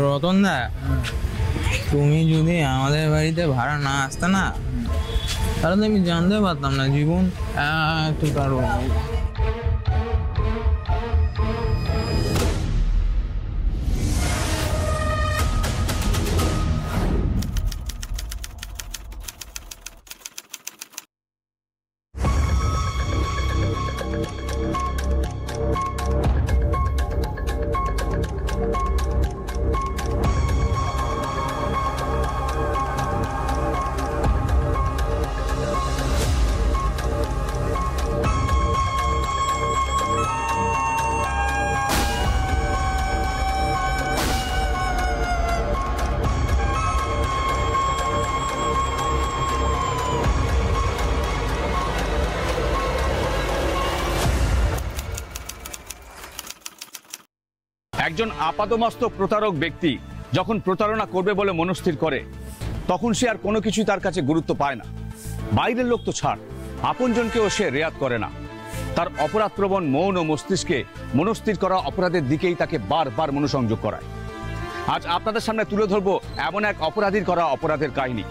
রতন দা, তুমি যদি আমাদের বাড়িতে ভাড়া না আসতে না, তাহলে আমি জানতে পারতাম না জীবন এত কারো। একজন আপাতমস্তক প্রতারক ব্যক্তি যখন প্রতারণা করবে বলে মনস্থির করে, তখন সে আর কোনো কিছুই তার কাছে গুরুত্ব পায় না। বাইরের লোক তো ছাড়, আপনজনকেও সে রেয়াত করে না। তার অপরাধপ্রবণ মন ও মস্তিষ্কে মনস্থির করা অপরাধের দিকেই তাকে বারবার মনোসংযোগ করায়। আজ আপনাদের সামনে তুলে ধরবো এমন এক অপরাধীর করা অপরাধের কাহিনী।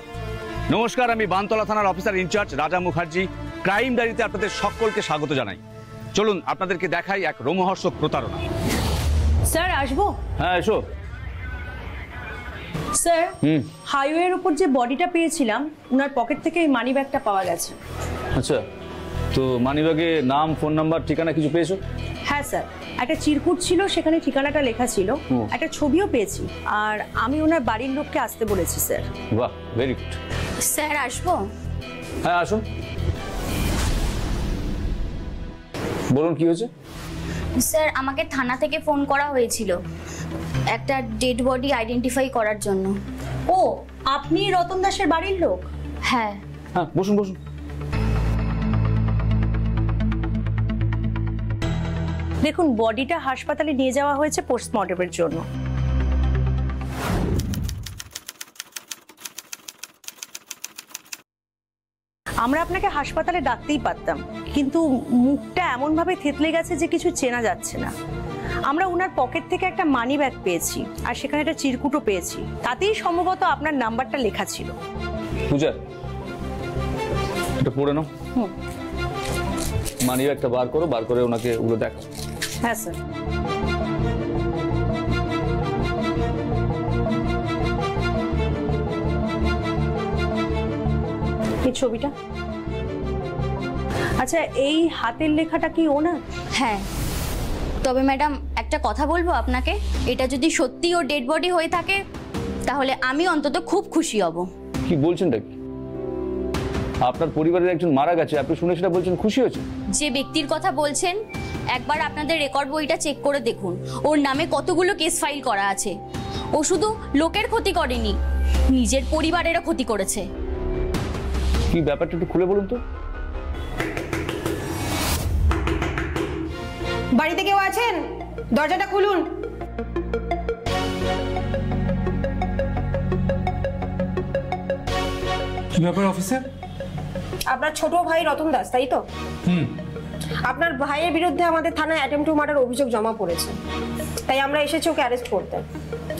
নমস্কার, আমি বানতলা থানার অফিসার ইনচার্জ রাজা মুখার্জি। ক্রাইম ডায়েরিতে আপনাদের সকলকে স্বাগত জানাই। চলুন আপনাদেরকে দেখাই এক রোমহর্ষক প্রতারণা। স্যার আসবো? হ্যাঁ এসো। স্যার, হাইওয়ের উপর যে বডিটা পেয়েছিলাম, ওনার পকেট থেকে এই মানি ব্যাগটা পাওয়া গেছে। আচ্ছা, তো মানিব্যাগে নাম, ফোন নাম্বার, ঠিকানা কিছু পেয়েছো? হ্যাঁ স্যার, একটা চিরকুট ছিল, সেখানে ঠিকানাটা লেখা ছিল, একটা ছবিও পেয়েছি, আর আমি ওনার বাড়ির লোককে আসতে বলেছি স্যার। বাহ, ভেরি গুড। স্যার আসবো? হ্যাঁ আসুন, বলুন কি হয়েছে? স্যার, আমাকে থানা থেকে ফোন করা হয়েছিল একটা ডেড বডি আইডেন্টিফাই করার জন্য। ও, আপনি রতন দাসের বাড়ির লোক? হ্যাঁ। হ্যাঁ বসুন বসুন। দেখুন, বডিটা হাসপাতালে নিয়ে যাওয়া হয়েছে পোস্টমর্টমের জন্য। আমরা আপনাকে হাসপাতালে ডাকতেই পারতাম, কিন্তু মুখটা এমন ভাবে থেতলে গেছে যে কিছু চেনা যাচ্ছে না। আমরা ওনার পকেট থেকে একটা মানি ব্যাগ পেয়েছি, আর সেখানে একটা চিরকুটও পেয়েছি, তাতেই সম্ভবত আপনার নাম্বারটা লেখা ছিল। পূজা, এটা পড়ে নাও। মানি ব্যাগটা বার করো, বার করে ওনাকে ওগুলো দেখো। হ্যাঁ স্যার। এই ছবিটা, আচ্ছা এই হাতের লেখাটা কি ওনার? হ্যাঁ, তবে ম্যাডাম একটা কথা বলবো আপনাকে, এটা যদি সত্যি ও ডেড বডি হয়ে থাকে, তাহলে আমি অন্তত খুব খুশি হব। কি বলছেনটা কি? আপনার পরিবারের একজন মারা গেছে, আপনি শুনে সেটা বলছেন খুশি হয়েছে? যে ব্যক্তির কথা বলছেন, একবার আপনাদের রেকর্ড বইটা চেক করে দেখুন, ওর নামে কতগুলো কেস ফাইল করা আছে। ও শুধু লোকের ক্ষতি করেনি, নিজের পরিবারেরও ক্ষতি করেছে। কি ব্যাপারটা একটু খুলে বলুন তো। বাড়িতে কেউ আছেন? দরজাটা খুলুন। কি ব্যাপার অফিসার? আপনার ছোট ভাই রতন দাস, তাই তো? আপনার ভাইয়ের বিরুদ্ধে আমাদের থানায় অ্যাটেম্পট টু মার্ডার অভিযোগ জমা পড়েছে, তাই আমরা এসেছি ওকে অ্যারেস্ট করতে।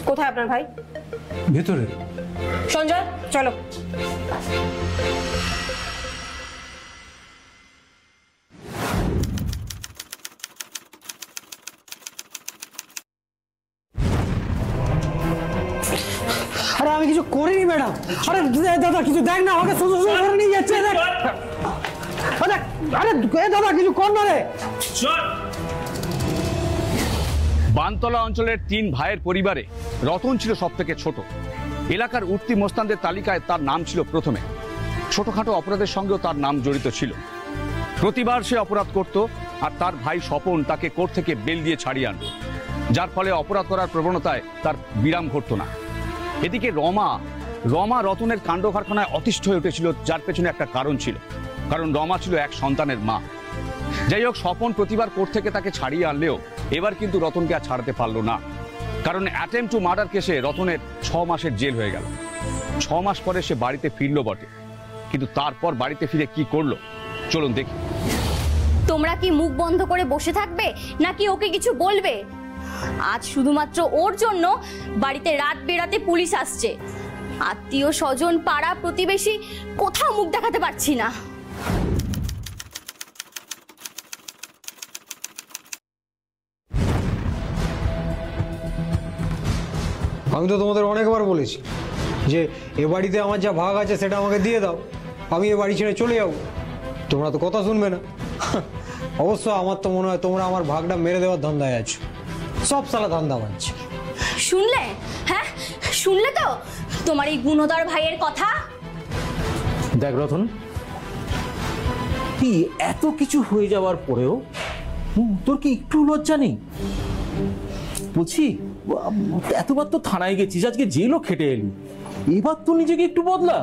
কোথায় আপনার ভাই? ভেতরে। সঞ্জয় চলো। আরে আমি কিছু করিনি ম্যাডাম। আরে দাদা কিছু দেখ না, আমাকে শুধু শুধু ধরে নিয়ে যাচ্ছে। দেখ আরে দাদা কিছু কর না রে। বানতলা অঞ্চলের 3 ভাইয়ের পরিবারে রতন ছিল সবথেকে ছোট। এলাকার উঠতি মোস্তানদের তালিকায় তার নাম ছিল প্রথমে। ছোটখাটো অপরাধের সঙ্গেও তার নাম জড়িত ছিল। প্রতিবার সে অপরাধ করত, আর তার ভাই স্বপন তাকে কোর্ট থেকে বেল দিয়ে ছাড়িয়ে আনত, যার ফলে অপরাধ করার প্রবণতায় তার বিরাম ঘটত না। এদিকে রমা রতনের কাণ্ড কারখানায় অতিষ্ঠ হয়ে উঠেছিল, যার পেছনে একটা কারণ ছিল, কারণ রমা ছিল এক সন্তানের মা। যাই হোক, স্বপন প্রতিবার কোর্ট থেকে তাকে ছাড়িয়ে আনলেও এবার কিন্তু রতনকে আর ছাড়তে পারল না, কারণ অ্যাটেম্পট টু মার্ডার কেসে রতনের 6 মাসের জেল হয়ে গেল। 6 মাস পরে সে বাড়িতে ফিরল বটে, কিন্তু তারপর বাড়িতে ফিরে কি করলো চলুন দেখি। তোমরা কি মুখ বন্ধ করে বসে থাকবে, নাকি ওকে কিছু বলবে? আজ শুধুমাত্র ওর জন্য বাড়িতে রাত বেরাতে পুলিশ আসছে। আত্মীয় স্বজন পাড়া প্রতিবেশী কোথাও মুখ দেখাতে পারছি না। আমি তো তোমাদের অনেকবার বলেছি যে এ বাড়িতে আমার যা ভাগ আছে সেটা আমাকে দিয়ে দাও, আমি এ বাড়ি ছেড়ে চলে যাবো। তোমরা তো কথা শুনবে না। অবশ্য আমার তো মনে হয় তোমরা আমার ভাগটা মেরে দেওয়ার ধান্দায় আছো। সব সালা ধান্দা বানছে। শুনলে? হ্যাঁ শুনলে তো তোমার এই গুণধর ভাইয়ের কথা? দেখ রতন, কি এত কিছু হয়ে যাওয়ার পরেও তোর কি একটু লজ্জা নেই? বলছি এতবার তো থানায় গেছিস, আজকে জেলও খেটে এলি, এবার তো নিজেকে একটু বদলা।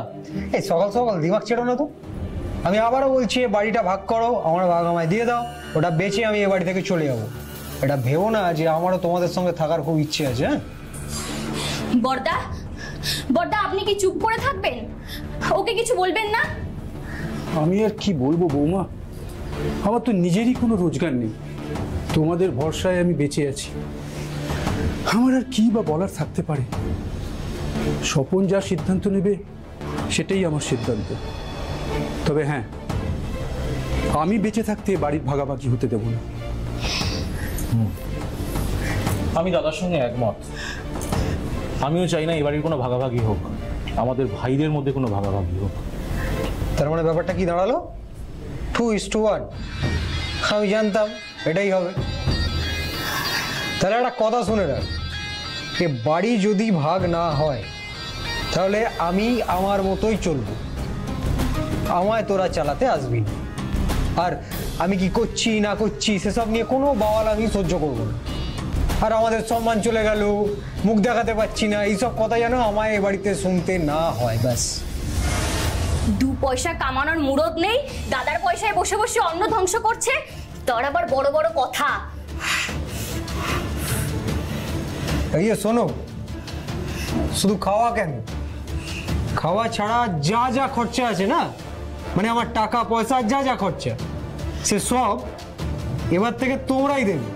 এই সকাল সকাল দিমাগ ছেড়ো না তো। আমি আবারও বলছি বাড়িটা ভাগ করো, আমার ভাগ আমায় দিয়ে দাও, ওটা বেচে আমি এ বাড়ি থেকে চলে যাবো। এটা ভেবো না যে আমারও তোমাদের সঙ্গে থাকার খুব ইচ্ছে আছে। হ্যাঁ বড়দা, বড়দা আপনি কি চুপ করে থাকবেন? ওকে কিছু বলবেন না? আমি আর কি বলবো বৌমা, আমার তো নিজেরই কোনো রোজগার নেই, তোমাদের ভরসায় আমি বেঁচে আছি। আমার আর কি বা বলার থাকতে পারে? স্বপন যা সিদ্ধান্ত নেবে সেটাই আমার সিদ্ধান্ত। তবে হ্যাঁ, আমি বেঁচে থাকতে বাড়ির ভাগাভাগি হতে দেব না। আমি দাদার সঙ্গে একমত। আমিও চাই না এবারের কোনো ভাগাভাগি হোক, আমাদের ভাইদের মধ্যে কোনো ভাগাভাগি হোক। তার মানে ব্যাপারটা কি দাঁড়ালো? 2:1। আমি জানতাম এটাই হবে। তাহলে একটা কথা শুনে রাখ, এ বাড়ি যদি ভাগ না হয় তাহলে আমি আমার মতোই চলবো, আমায় তোরা চালাতে আসবি না। আর আমি কি করছি না করছি সেসব নিয়ে কোনো বাওয়াল আমি সহ্য করবো না। আর আমাদের সম্মান চলে গেল, মুখ দেখাতে পাচ্ছি না, এইসব কথা যেন আমায় এ বাড়িতে শুনতে না হয়। ব্যাস। 2 পয়সা কামানোর মুরদ নেই, দাদার পয়সায় বসে বসে অন্ন ধ্বংস করছে, তার আবার বড় বড় কথা। এই শোনো, শুধু খাওয়া কেন, খাওয়া ছাড়া যা যা খরচা আছে না, মানে আমার টাকা পয়সা যা যা খরচা, সে সব এবার থেকে তোমরাই দেবে,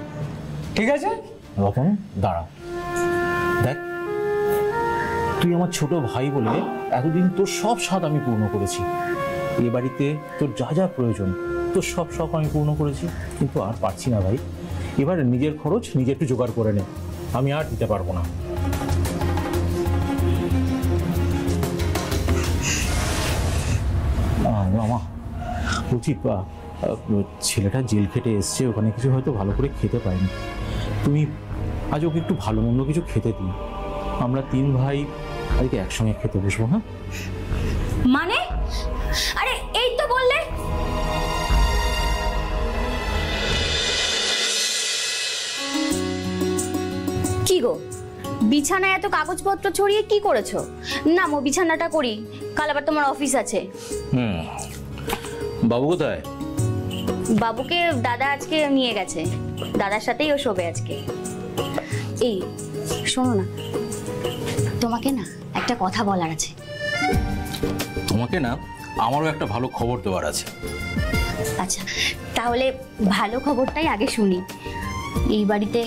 ঠিক আছে? রতন দাঁড়া, দেখ তুই আমার ছোট ভাই বলে এতদিন তোর সব স্বাদ আমি পূর্ণ করেছি। এ বাড়িতে তোর যা যা প্রয়োজন, তোর সব শখ আমি পূর্ণ করেছি, কিন্তু আর পারছি না ভাই। এবার নিজের খরচ নিজে একটু জোগাড় করে নে, আমি আর দিতে পারবো না। মামা বলছি, ছেলেটা জেল খেটে এসছে, ওখানে কিছু হয়তো ভালো করে খেতে পায়নি, তুমি আজ ওকে একটু ভালো মন্দ কিছু খেতে দিই। আমরা 3 ভাই আজকে একসঙ্গে খেতে বসবো। হ্যাঁ মানে? আরে এই তো বললে। কি গো, বিছানায় এত কাগজপত্র ছড়িয়ে কি করেছো? নামো বিছানাটা করি, কাল আবার তোমার অফিস আছে। বাবু কোথায়? বাবুকে দাদা আজকে নিয়ে গেছে, দাদার সাথেই ও শোবে আজকে। এই শোনো না, তোমাকে না একটা কথা বলার আছে। তোমাকে না আমারও একটা ভালো খবর দেওয়ার আছে। আচ্ছা তাহলে ভালো খবরটাই আগে শুনি। এই বাড়িতে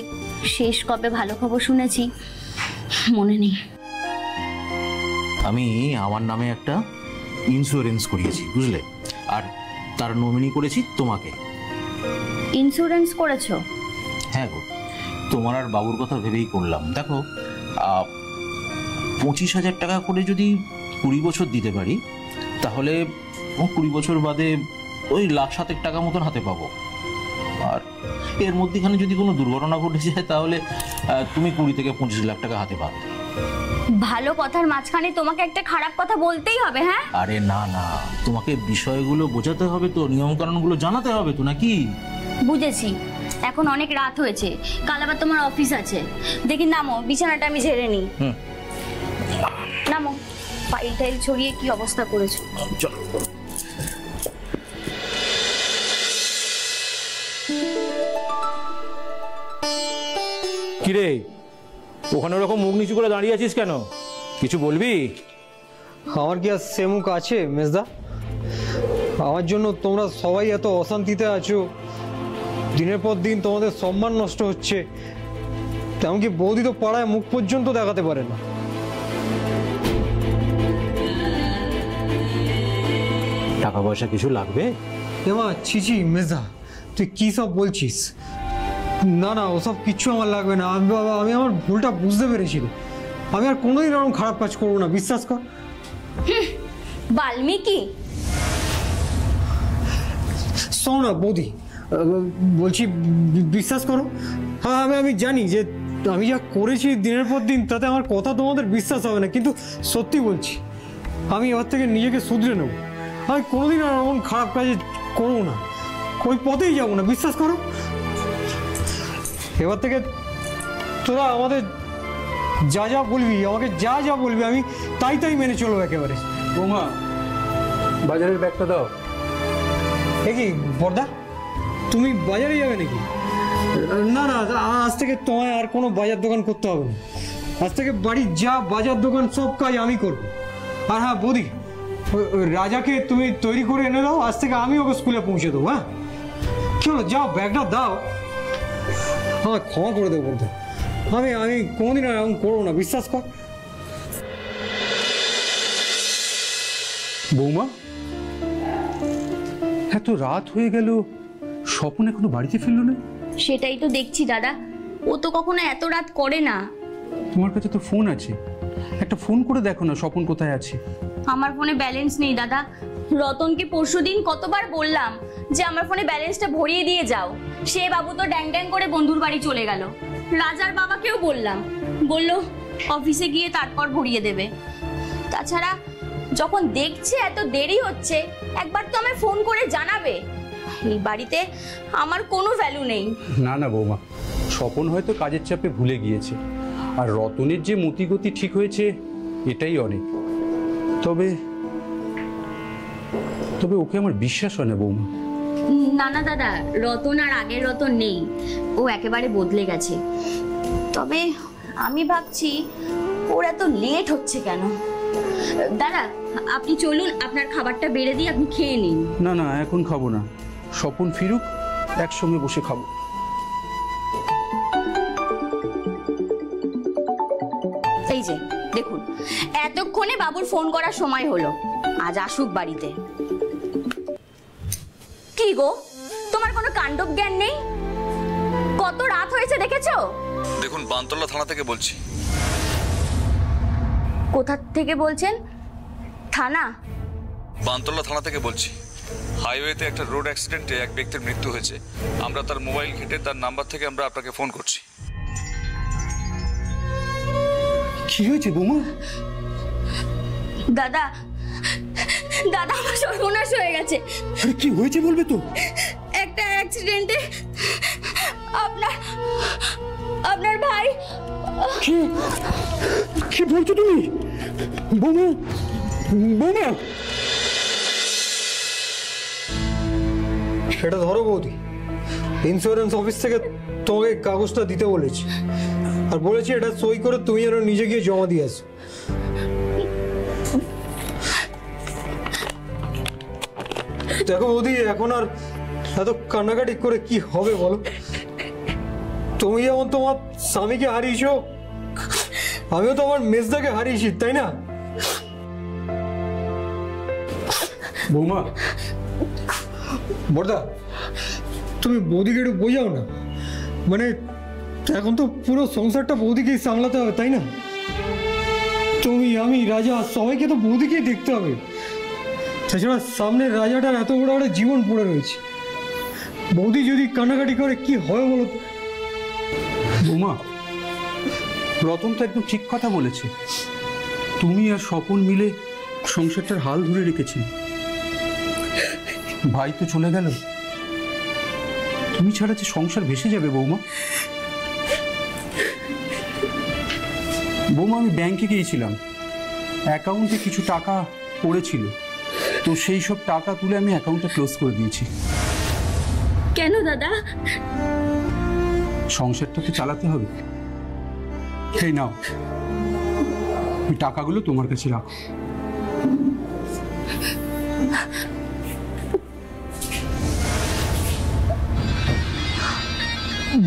শেষ কবে ভালো খবর শুনেছি মনে নেই। আমি আমার নামে একটা ইন্স্যুরেন্স করিয়েছি, বুঝলে, আর তার নমিনি করেছি তোমাকে। ইন্স্যুরেন্স করেছো? হ্যাঁ গো, তোমার আর বাবুর কথা ভেবেই করলাম। দেখো 25,000 টাকা করে যদি 20 বছর দিতে পারি, তাহলে 20 বছর বাদে ওই 1,07,000 টাকা মতন হাতে পাবো। আর এর মধ্যেখানে যদি কোনো দুর্ঘটনা ঘটে যায় তাহলে তুমি 20 থেকে 25 লাখ টাকা হাতে পাবে। ভালো কথার মাঝখানে তোমাকে একটা খারাপ কথা বলতেই হবে? হ্যাঁ আরে না না, তোমাকে বিষয়গুলো বোঝাতে হবে তো, নিয়ম কানুনগুলো জানাতে হবে তো, নাকি? বুঝেছি, এখন অনেক রাত হয়েছে, কাল আবার তোমার অফিস আছে। দেখি নামো, বিছানাটা আমি ঝেড়ে নিই। নামো, ফাইল টাইল ছড়িয়ে কি অবস্থা করেছো। চল। কিরে, ওখানে ওরকম মুখ নিচু করে দাঁড়িয়ে আছিস কেন? কিছু বলবি? আমার কি আর সে মুখ আছে মেজদা? আমার জন্য তোমরা সবাই এত অশান্তিতে আছো, দিনের পর দিন তোমাদের সম্মান নষ্ট হচ্ছে, এমনকি বৌদি তো পাড়ায় মুখ পর্যন্ত দেখাতে পারে না। টাকা পয়সা কিছু লাগবে? এমা ছিছি মেজা, তুই কি সব বলছিস? না না, ওসব কিচ্ছু আমার লাগবে না। আমি আমার ভুলটা বুঝতে পেরেছি। আমি আর কোনোদিন এরকম খারাপ কাজ করবো না, বিশ্বাস কর। বাল্মীকি, শোনো না বৌদি, বলছি বিশ্বাস করো। হ্যাঁ আমি জানি যে আমি যা করেছি দিনের পর দিন, তাতে আমার কথা তোমাদের বিশ্বাস হবে না, কিন্তু সত্যি বলছি আমি এবার থেকে নিজেকে শুধরে নেব। আমি কোনোদিন আর এমন খারাপ কাজে করবো না, ওই পথেই যাবো না, বিশ্বাস করো। এবার থেকে তোরা আমাদের যা যা বলবি, আমাকে যা যা বলবি, আমি তাই তাই মেনে চলবো একেবারে। বৌমা, বাজারের ব্যাগটা দাও। এ কি বর্দা, তুমি বাজারে যাবে নাকি? না না, আজ থেকে তোমায় আর কোনো বাজার দোকান করতে হবে না। আজ থেকে বাড়ির যা বাজার দোকান সব কাজ আমি করবো। আর হ্যাঁ বৌদি, ওই রাজাকে তুমি তৈরি করে এনে দাও, আজ থেকে আমি ওকে স্কুলে পৌঁছে দেবো। হ্যাঁ কি হলো, যাও ব্যাগটা দাও। হ্যাঁ ক্ষমা করে দেবো বলতে, আমি কোনোদিন আর এমন করবো না, বিশ্বাস কর। বৌমা, এত রাত হয়ে গেল, স্বপন এখনো বাড়িতে ফিরল না? সেটাই তো দেখছি দাদা, ও তো কখনো এত রাত করে না। তোমার কাছে তো ফোন আছে, একটা ফোন করে দেখো না স্বপন কোথায় আছে। আমার ফোনে ব্যালেন্স নেই দাদা। রতনকে পরশুদিন কতবার বললাম যে আমার ফোনে ব্যালেন্সটা ভরিয়ে দিয়ে যাও, সে বাবু তো ড্যাং ড্যাং করে বন্ধুর বাড়ি চলে গেল। রাজার বাবাকেও বললাম, বলল অফিসে গিয়ে তারপর ভরিয়ে দেবে। তাছাড়া যখন দেখছে এত দেরি হচ্ছে, একবার তো আমায় ফোন করে জানাবে। এই বাড়িতে আমার কোনো ভ্যালু নেই। না না বৌমা, স্বপন হয়তো কাজের চাপে ভুলে গিয়েছে, আর রতনের যে মতিগতি ঠিক হয়েছে এটাই অনেক। তবে তবে ওকে আমার বিশ্বাস হয় না বৌমা। না না দাদা, রতন আর আগের রতন নেই, ও একেবারে বদলে গেছে। তবে আমি ভাবছি ওর এত লেট হচ্ছে কেন। দাদা আপনি চলুন, আপনার খাবারটা বেড়ে দিয়ে আপনি খেয়ে নিন। না না, এখন খাবো না, স্বপন ফিরুক, একসঙ্গে বসে খাবো। এই যে দেখুন, এতক্ষণে বাবুর ফোন করার সময় হলো, আজ আসুক বাড়িতে। কি গো, তোমার কোনো কাণ্ডব জ্ঞান নেই? কত রাত হয়েছে দেখেছো? দেখুন, বানতলা থানা থেকে বলছি। কোথা থেকে বলছেন? থানা? বানতলা থানা থেকে বলছি। হাইওয়েতে একটা রোড অ্যাক্সিডেন্টে এক ব্যক্তির মৃত্যু হয়েছে। আমরা তার মোবাইল ঘেঁটে তার নাম্বার থেকে আমরা আপনাকে ফোন করছি। কি হয়েছে বৌমা? দাদা, দাদা আমার সর্বনাশ হয়ে গেছে। আরে কি হয়েছে বলবে তো? একটা অ্যাক্সিডেন্টে আপনার ভাই। কি বলছো তুমি বৌমা? বৌমা, সেটা ধরো বৌদি, ইন্স্যুরেন্স অফিস থেকে তোমাকে কাগজটা দিতে বলেছি, আর বলেছি এটা সই করে তুমি যেন নিজে গিয়ে জমা দিয়ে আসো। দেখো বৌদি, এখন আর এত কান্নাকাটি করে কি হবে বলো? তুমি যেমন তোমার স্বামীকে হারিয়েছো, আমিও তো আমার মেজদাকে হারিয়েছি, তাই না? বৌমা, বড়দা, তুমি বৌদিকে একটু বোঝাও না। মানে এখন তো পুরো সংসারটা বৌদিকেই সামলাতে হবে, তাই না? তুমি, আমি, রাজা, সবাইকে তো বৌদিকেই দেখতে হবে। তাছাড়া সামনে রাজাটার এত বড় একটা জীবন পড়ে রয়েছে। বৌদি যদি কান্নাকাটি করে কি হবে বলো? বৌমা, রতন তো একদম ঠিক কথা বলেছে। তুমি আর স্বপন মিলে সংসারটার হাল ধরে রেখেছি। ভাই তো চলে গেল, তুমি ছাড়া যে সংসার ভেসে যাবে বৌমা। বৌমা, আমি ব্যাংকে গিয়েছিলাম, অ্যাকাউন্টে কিছু টাকা পড়েছিল, তো সেই সব টাকা তুলে আমি অ্যাকাউন্টটা ক্লোজ করে দিয়েছি। কেন দাদা? সংসারটাকে চালাতে হবে। এই নাও, এই টাকাগুলো তোমার কাছে রাখো।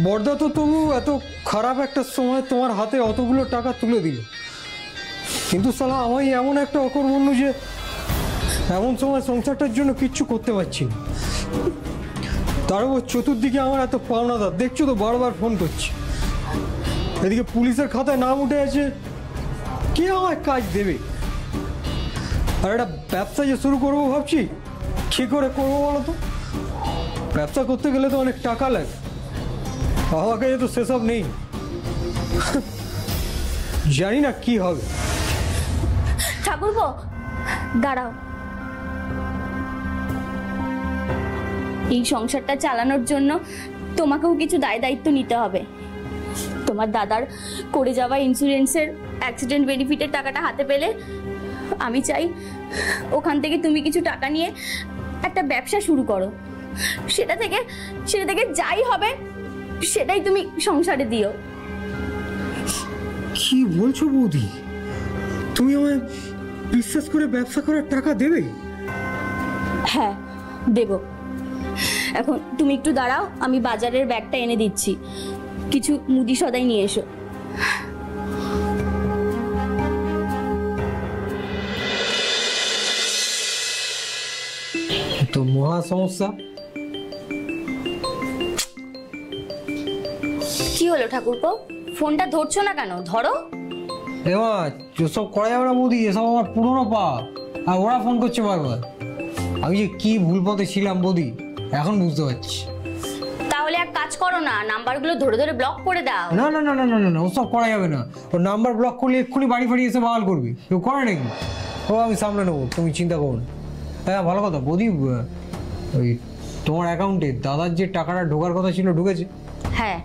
বড়দা তো তবু এত খারাপ একটা সময় তোমার হাতে অতগুলো টাকা তুলে দিল, কিন্তু সালা আমি এমন একটা অকর্মণ্য যে এমন সময় সংসারটার জন্য কিচ্ছু করতে পারছি না। তার উপর চতুর্দিকে আমার এত পাওনাদার, দেখছো তো বারবার ফোন করছি। এদিকে পুলিশের খাতায় নাম উঠে আছে, কে আমায় কাজ দেবে? আর একটা ব্যবসা যে শুরু করবো ভাবছি, কী করে করবো বলো তো? ব্যবসা করতে গেলে তো অনেক টাকা লাগে, আমার কাছে তো সেসব নেই। জানি না কি হবে। ঠাকুরপো দাঁড়াও, এই সংসারটা চালানোর জন্য তোমাকেও কিছু দায় দায়িত্ব নিতে হবে। তোমার দাদার করে যাওয়া ইন্স্যুরেন্সের অ্যাক্সিডেন্ট বেনিফিটের টাকাটা হাতে পেলে আমি চাই ওখান থেকে তুমি কিছু টাকা নিয়ে একটা ব্যবসা শুরু করো। সেটা থেকে যাই হবে সেটাই তুমি সংসারে দিও। কি বলছো বৌদি? তুমি আমায় বিশ্বাস করে ব্যবসা করার টাকা দেবে? হ্যাঁ দেব। এখন তুমি একটু দাঁড়াও, আমি বাজারের ব্যাগটা এনে দিচ্ছি, কিছু মুদি সদাই নিয়ে এসো। তো মহা সমস্যা। কি হলো ঠাকুরপো, ফোনটা ধরছো না কেন? ধরো। এবার যেসব করা যাবে না বৌদি, এসব আমার পুরনো পাপ, আর ওরা ফোন করছে বারবার। আমি যে কি ভুল পথে ছিলাম বৌদি, এখন বুঝতে পারছি। তাহলে এক কাজ করো না, নাম্বারগুলো ধরে ধরে ব্লক করে দাও। না না না না না না, ওসব করা যাবে না। ও নাম্বার ব্লক করলে এক্ষুনি বাড়ি ফাড়ি এসে বাহাল করবে, কেউ করে নাকি? ও আমি সামনে নেবো, তুমি চিন্তা করো না। হ্যাঁ ভালো কথা বৌদি, ওই তোমার অ্যাকাউন্টে দাদার যে টাকাটা ঢোকার কথা ছিল ঢুকেছে? হ্যাঁ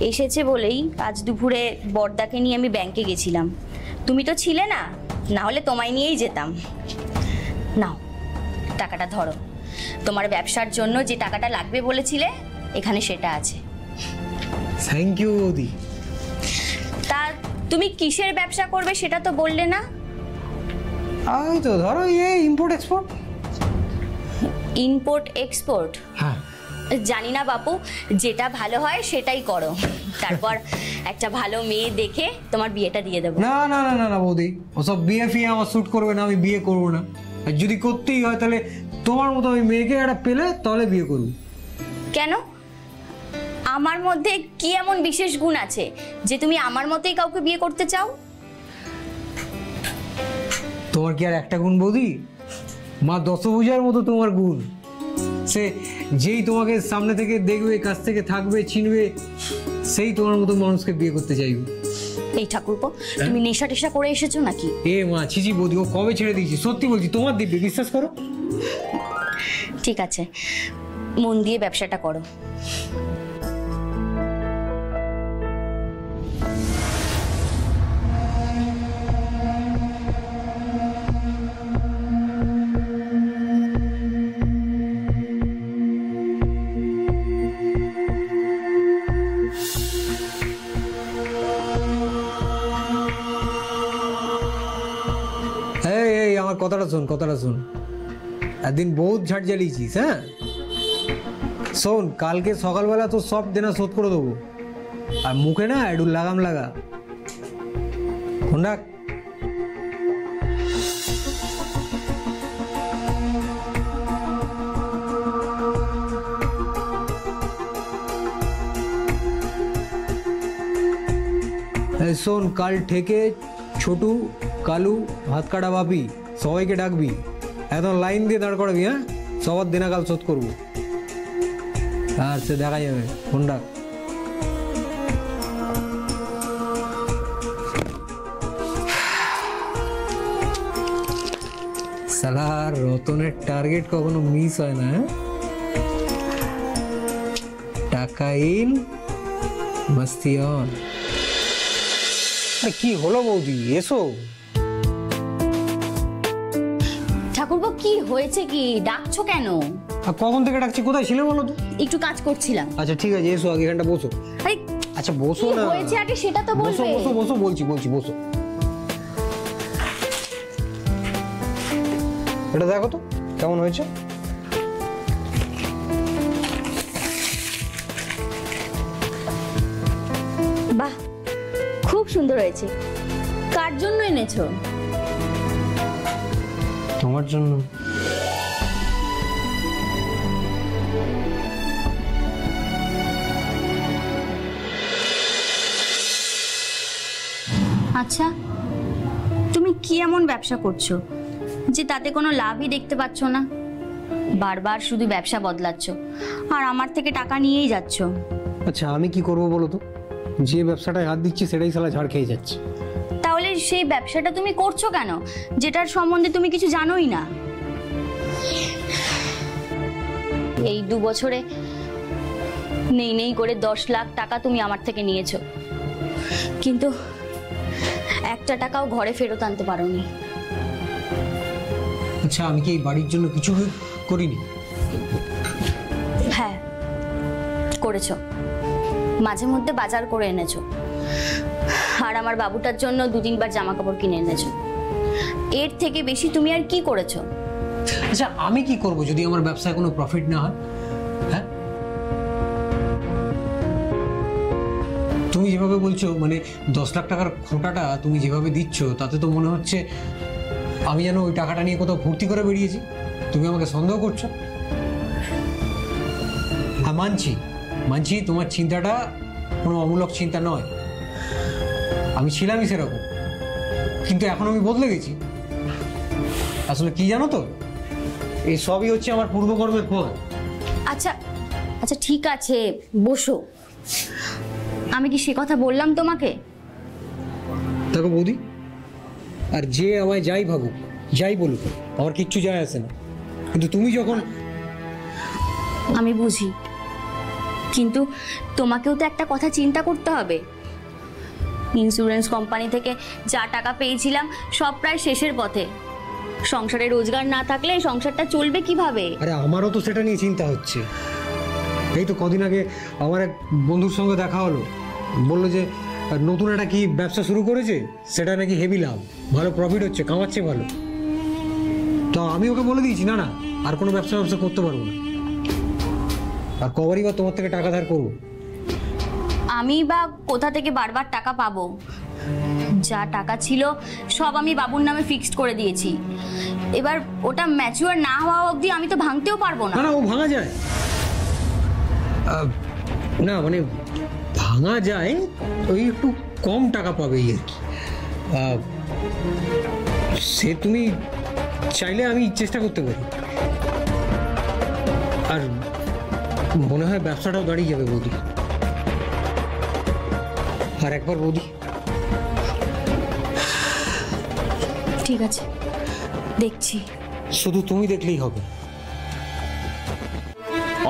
এসেছে বলেই আজ দুপুরে বড়দাকে নিয়ে আমি ব্যাংকে গেছিলাম। তুমি তো ছিলে না, না হলে তোমায় নিয়েই যেতাম। নাও টাকাটা ধরো, তোমার ব্যবসার জন্য যে টাকাটা লাগবে বলেছিলে এখানে সেটা আছে। থ্যাংক ইউ বৌদি। তা তুমি কিসের ব্যবসা করবে সেটা তো বললে না? এই তো ধরো ইম্পোর্ট এক্সপোর্ট। Import export? হ্যাঁ জানি না বাপু, যেটা ভালো হয় সেটাই করো, তারপর একটা ভালো মেয়ে দেখে তোমার বিয়েটা দিয়ে দেবো। না না না না না বৌদি, ওসব বিয়ে ফিয়ে আমার শ্যুট করবে না, আমি বিয়ে করবো না। আর যদি করতেই হয় তাহলে তোমার মতো আমি মেয়েকে একটা পেলে তাহলে বিয়ে করবো। কেন? আমার মধ্যে কি এমন বিশেষ গুণ আছে যে তুমি আমার মতোই কাউকে বিয়ে করতে চাও? তোমার কি আর একটা গুণ বৌদি? মা দশভুজার মতো তোমার গুণ। সে যেই তোমাকে সামনে থেকে দেখবে, কাছ থেকে থাকবে, চিনবে, সেই তোমার মতো মানুষকে বিয়ে করতে চাইবে। এই ঠাকুরপো, তুমি নেশা টেশা করে এসেছো নাকি? এ মা ছিচি বৌদি, ও কবে ছেড়ে দিয়েছি, সত্যি বলছি, তোমার দিব্যে বিশ্বাস করো। ঠিক আছে, মন দিয়ে ব্যবসাটা করো। আমার কথাটা শোন। একদিন বহুত ঝাড় জ্বালিয়েছিস, হ্যাঁ? শোন, কালকে সকালবেলা তো সব দেনা শোধ করে দেবো, আর মুখে না একটু লাগাম লাগা। ডাক। শোন, কাল থেকে ছোটু, কালু, হাত কাটা বাপি সবাইকে ডাকবি, একদম লাইন দিয়ে দাঁড় করাবি। হ্যাঁ, সবার দেনা কাল শোধ করবো। আর সে দেখা যাবে, ফোন ডাক। সালা রতনের টার্গেট কখনো মিস হয় না। টাকা ইন, মস্তি অন। কি হলো বৌদি, এসো। ঠাকুরপো, কি হয়েছে? কি ডাকছো কেন? কখন থেকে ডাকছি, কোথায় ছিলে বলো তো? একটু কাজ করছিলাম। আচ্ছা ঠিক আছে, এসো, আগে এখানটা বসো। আরে আচ্ছা বসো না। কি হয়েছে আগে সেটা তো বলবে। বসো বসো, বলছি বসো। এটা দেখো তো কেমন হয়েছে। বাহ, খুব সুন্দর হয়েছে। কার জন্য এনেছো? তোমার জন্য। আচ্ছা, তুমি কি এমন ব্যবসা করছো যে তাতে কোনো লাভই দেখতে পাচ্ছ না? বারবার শুধু ব্যবসা বদলাচ্ছ আর আমার থেকে টাকা নিয়েই যাচ্ছ। আচ্ছা আমি কি করব বলো তো? যে ব্যবসাটায় হাত দিচ্ছি সেটাই শালা ঝাড় খেয়ে যাচ্ছে। তাহলে সেই ব্যবসাটা তুমি করছো কেন, যেটার সম্বন্ধে তুমি কিছু জানোই না? এই 2 বছরে নেই নেই করে 10 লাখ টাকা তুমি আমার থেকে নিয়েছো, কিন্তু একটা টাকাও ঘরে ফেরত আনতে পারোনি। আচ্ছা আমি কি এই বাড়ির জন্য কিছু করিনি? হ্যাঁ করেছো, মাঝে মধ্যে বাজার করে এনেছো, আর আমার বাবুটার জন্য 2-3 বার জামা কাপড় কিনে এনেছো। এর থেকে বেশি তুমি আর কি করেছো? আচ্ছা আমি কি করব যদি আমার ব্যবসায় কোনো প্রফিট না হয়? হ্যাঁ তুমি যেভাবে বলছো, মানে 10 লাখ টাকার খোঁটাটা তুমি যেভাবে দিচ্ছ তাতে তো মনে হচ্ছে আমি যেন ওই টাকাটা নিয়ে কোথাও ভর্তি করে বেরিয়েছি। তুমি আমাকে সন্দেহ করছো? হ্যাঁ মানছি মানছি তোমার চিন্তাটা কোনো অমূলক চিন্তা নয়, আমি ছিলামই সেরকম, কিন্তু এখন আমি বদলে গেছি। আসলে কি জানো তো, এই সবই হচ্ছে আমার পূর্বকর্মের ফল। আচ্ছা আচ্ছা ঠিক আছে, বসো। আমি কি সে কথা বললাম তোমাকে? দেখো বৌদি, আর যে আমায় যাই ভাবুক যাই বলুক আমার কিচ্ছু যায় আসে না, কিন্তু তুমি যখন... আমি বুঝি, কিন্তু তোমাকেও তো একটা কথা চিন্তা করতে হবে। ইন্স্যুরেন্স কোম্পানি থেকে যা টাকা পেয়েছিলাম সব প্রায় শেষের পথে। সংসারে রোজগার না থাকলে সংসারটা চলবে কিভাবে? আরে আমারও তো সেটা নিয়ে চিন্তা হচ্ছে। এই তো কদিন আগে আমার এক বন্ধুর সঙ্গে দেখা হলো, বললো যে নতুন একটা কি ব্যবসা শুরু করেছে, সেটা নাকি হেভি লাভ, ভালো প্রফিট হচ্ছে, কামাচ্ছে ভালো। তো আমি ওকে বলে দিয়েছি না না আর কোনো ব্যবসা করতে পারবো না, আর কবারই বা তোমার থেকে টাকা ধার করবো? আমি বা কোথা থেকে বারবার টাকা পাবো? যা টাকা ছিল সব আমি বাবুর নামে ফিক্সড করে দিয়েছি। এবার ওটা ম্যাচিওর না হওয়া অবধি আমি তো ভাঙতেও পারবো না। না ও ভাঙা যায় না, মানে ভাঙা যায়, ওই একটু কম টাকা পাবে আর কি। সে তুমি চাইলে আমি চেষ্টা করতে পারি, আর মনে হয় ব্যবসাটাও দাঁড়িয়ে যাবে বৌদি। আর একবার বৌদি। ঠিক আছে দেখছি। শুধু তুমি দেখলেই হবে।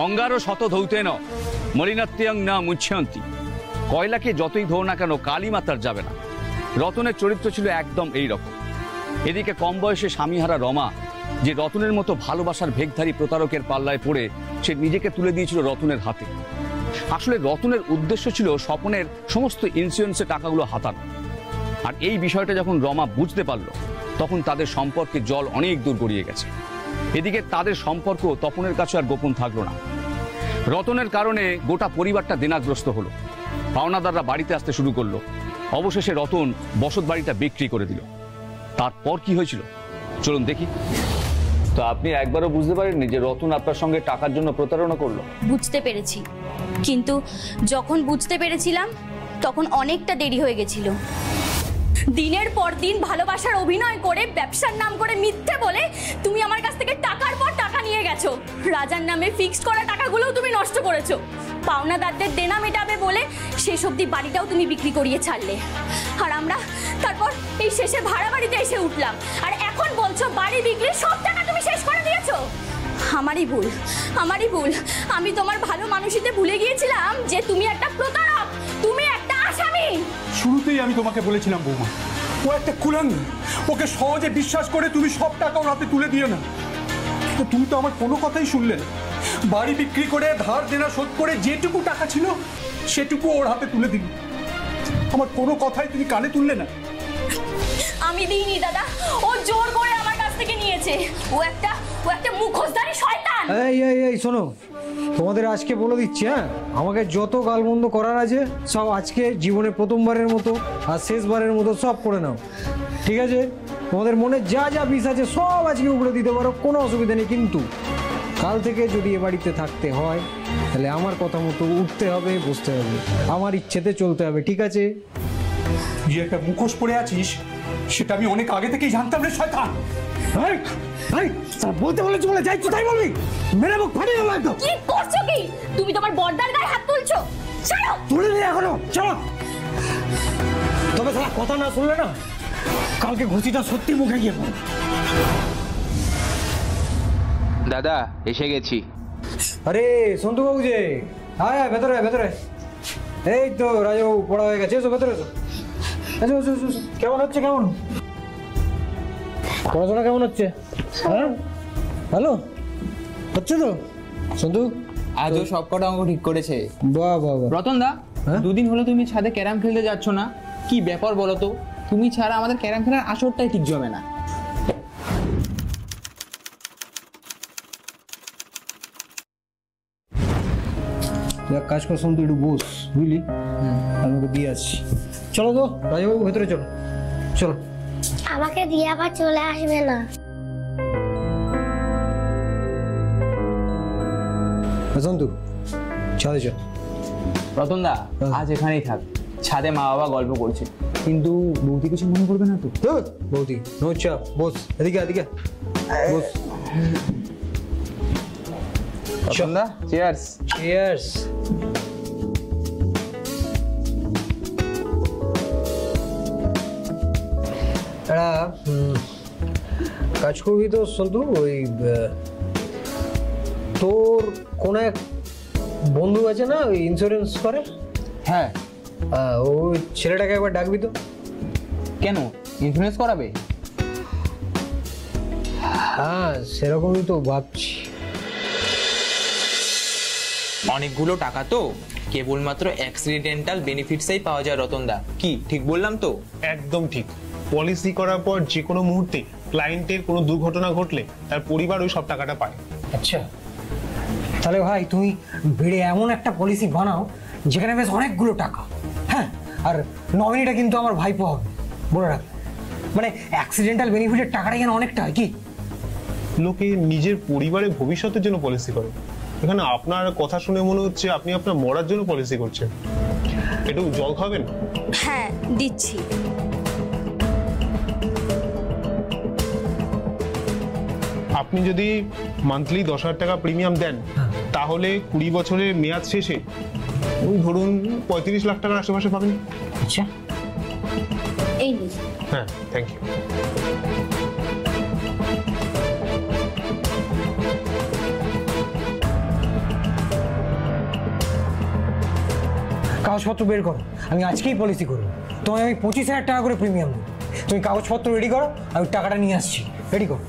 অঙ্গারও শত ধৌতেন মলিনাত্যং না মুচ্ছয়ন্তি। কয়লাকে যতই ধো না কেন কালী মাতার যাবে না। রতনের চরিত্র ছিল একদম এই রকম। এদিকে কম বয়সে স্বামীহারা রমা, যে রতনের মতো ভালোবাসার ভেগধারী প্রতারকের পাল্লায় পড়ে সে নিজেকে তুলে দিয়েছিল রতনের হাতে। আসলে রতনের উদ্দেশ্য ছিল স্বপনের সমস্ত ইন্স্যুরেন্সের টাকাগুলো হাতানো। আর এই বিষয়টা যখন রমা বুঝতে পারল, তখন তাদের সম্পর্কে জল অনেক দূর গড়িয়ে গেছে। এদিকে তাদের সম্পর্ক তপনের কাছে আর গোপন থাকলো না। রতনের কারণে গোটা পরিবারটা দেনাগ্রস্ত হলো। পাওনাদাররা বাড়িতে আসতে শুরু করলো। অবশেষে রতন বসত বাড়িটা বিক্রি করে দিল। তারপর কি হয়েছিল চলুন দেখি। তো আপনি একবারও বুঝতে পারেননি যে রতন আপনার সঙ্গে টাকার জন্য প্রতারণা করলো? বুঝতে পেরেছি, কিন্তু যখন বুঝতে পেরেছিলাম তখন অনেকটা দেরি হয়ে গেছিল। দিনের পর দিন ভালোবাসার অভিনয় করে ব্যবসার নাম করে মিথ্যে বলে তুমি আমার কাছ থেকে টাকার পর টাকা নিয়ে গেছো। রাজার নামে ফিক্সড করা টাকাগুলোও তুমি নষ্ট করেছো। পাওনাদারদের দেনা মেটাবে বলে শেষ অবধি বাড়িটাও তুমি বিক্রি করিয়ে ছাড়লে। আর আমরা তারপর এই শেষে ভাড়া বাড়িতে এসে উঠলাম, আর এখন বলছো বাড়ি বিক্রি সব টাকা তুমি শেষ করে দিয়েছো। আমারই ভুল, আমারই ভুল। আমি তোমার ভালো মানুষিতে ভুলে গিয়েছিলাম যে তুমি একটা প্রতারক, তুমি একটা আসামি। শুরুতেই আমি তোমাকে বলেছিলাম বৌমা, ও একটা কুলাঙ্গার, ওকে সহজে বিশ্বাস করে তুমি সব টাকা ওর হাতে তুলে দিও না। তো তুমি তো আমার কোনো কথাই শুনলে না। বাড়ি বিক্রি করে ধার দেনা শোধ করে যেটুকু টাকা ছিল সেটুকু ওর হাতে তুলে দিবি। আমার কোনো কথাই তুমি কানে তুললে না। আমি দিইনি দাদা, ও জোর করে আমার কাছ থেকে নিয়েছে। ও একটা মুখোশধারী শয়তান। শয়তান। এই এই এই শোনো, তোমাদের আজকে বলে দিচ্ছি, হ্যাঁ, আমাকে যত গালমন্দ করার আছে সব আজকে জীবনে প্রথমবারের মতো আর শেষবারের মতো সব করে নাও, ঠিক আছে? তোমাদের মনে যা যা বিষ আছে সব আজকে উপরে দিতে পারো, কোনো অসুবিধা নেই। কিন্তু কাল থেকে যদি এ বাড়িতে থাকতে হয় তাহলে আমার কথা মতো উঠতে হবে, বসতে হবে, আমার ইচ্ছেতে চলতে হবে, ঠিক আছে? তুই একটা মুখোশ পরে আছিস সেটা আমি অনেক আগে থেকেই জানতাম রে শয়তান। বলতে বলে চলে যাই, তাই বলবি? মেরে মুখ ফাটিয়ে দেবো একদম। কি করছো কি তুমি? তোমার বর্দার গায়ে হাত তুলছো? ছাড়ো। তুলে নিয়ে এখনো চলো। তবে সারা কথা না শুনলে না, কালকে ঘুষিটা সত্যি মুখে গিয়ে পড়ে। দাদা এসে গেছি। আরে সন্তু বাবু যে, হ্যাঁ ভেতরে ভেতরে। এই তো রাজবাবু পড়া হয়ে গেছে, এসো ভেতরে এসো। এসো এসো এসো। কেমন হচ্ছে, কেমন পড়াশোনা কেমন হচ্ছে? হ্যাঁ ভালো হচ্ছে তো সন্তু? আজও সব কটা অঙ্ক ঠিক করেছে। বাহ বাহ বাহ। রতন দা, দুদিন হলো তুমি ছাদে ক্যারাম খেলতে যাচ্ছ না, কি ব্যাপার বলো তো? তুমি ছাড়া আমাদের ক্যারাম খেলার আসরটাই ঠিক জমে না। এক কাজ কর সন্তু, একটু বস, বুঝলি? আমি ওকে দিয়ে আসছি। চলো তো রাজবাবু, ভেতরে চলো চলো। আমাকে দিয়ে আবার চলে আসবে না। সন্তু ছাদে চল। রতন দা আজ এখানেই থাক, ছাদে মা বাবা গল্প করছে, কিন্তু বৌদি কিছু মনে করবে না তো? বৌদি নো চাপ, বস এদিকে এদিকে বস। রতন দা চিয়ার্স। চিয়ার্স। একটা কাজ করবি তো সন্তু, ওই তোর কোন এক বন্ধু আছে না ওই ইন্স্যুরেন্স করে? হ্যাঁ। ওই ছেলেটাকে একবার ডাকবি তো। কেন, ইন্স্যুরেন্স করাবে? হ্যাঁ সেরকমই তো ভাবছি। অনেকগুলো টাকা তো, কেবলমাত্র অ্যাক্সিডেন্টাল বেনিফিটসই পাওয়া যায় রতন দা, কি ঠিক বললাম তো? একদম ঠিক। পলিসি করার পর যে কোনো মুহূর্তে ক্লায়েন্টের কোনো দুর্ঘটনা ঘটলে তার পরিবার ওই সব টাকাটা পায়। আচ্ছা তাহলে ভাই তুমি বেড়ে এমন একটা পলিসি বানাও যেখানে বেশ অনেকগুলো টাকা, হ্যাঁ, আর নমিনিটা কিন্তু আমার ভাইপো হবে, বলে রাখ। মানে অ্যাক্সিডেন্টাল বেনিফিটের টাকাটা যেন অনেকটা হয়। কি লোকে নিজের পরিবারের ভবিষ্যতের জন্য পলিসি করে, এখানে আপনার কথা শুনে মনে হচ্ছে আপনি আপনার মরার জন্য পলিসি করছেন। একটু জল খাবেন? হ্যাঁ দিচ্ছি। আপনি যদি মান্থলি 10,000 টাকা প্রিমিয়াম দেন তাহলে 20 বছরের মেয়াদ শেষে ওই ধরুন 35 লাখ টাকার আশেপাশে পাবেন। আচ্ছা এই নিন। হ্যাঁ থ্যাংক ইউ। কাগজপত্র বের করো, আমি আজকেই পলিসি করবো। তোমায় আমি 25,000 টাকা করে প্রিমিয়াম দেবো। তুমি কাগজপত্র রেডি করো, আমি টাকাটা নিয়ে আসছি। রেডি করো।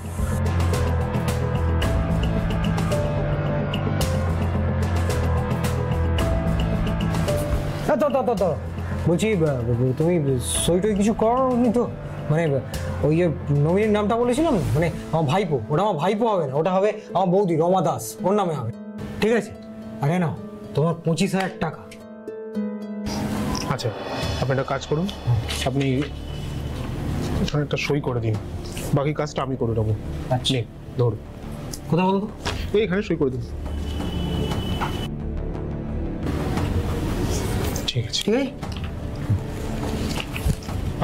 বলছি তুমি সই টই কিছু করোনি তো? মানে ওই যে নবীনের নামটা বলেছিলাম, মানে আমার ভাইপো, ওটা আমার ভাইপো হবে না, ওটা হবে আমার বৌদি রমা দাস, ওর নামে হবে, ঠিক আছে? আরে না, তোমার 25,000 টাকা। আচ্ছা আপনি একটা কাজ করুন, আপনি এখানে একটা সই করে দিন, বাকি কাজটা আমি করে দেবো। আচ্ছা ধরুন। কোথায় বলো তো? এইখানে সই করে দিন। ঠিক আছে ঠিক আছে।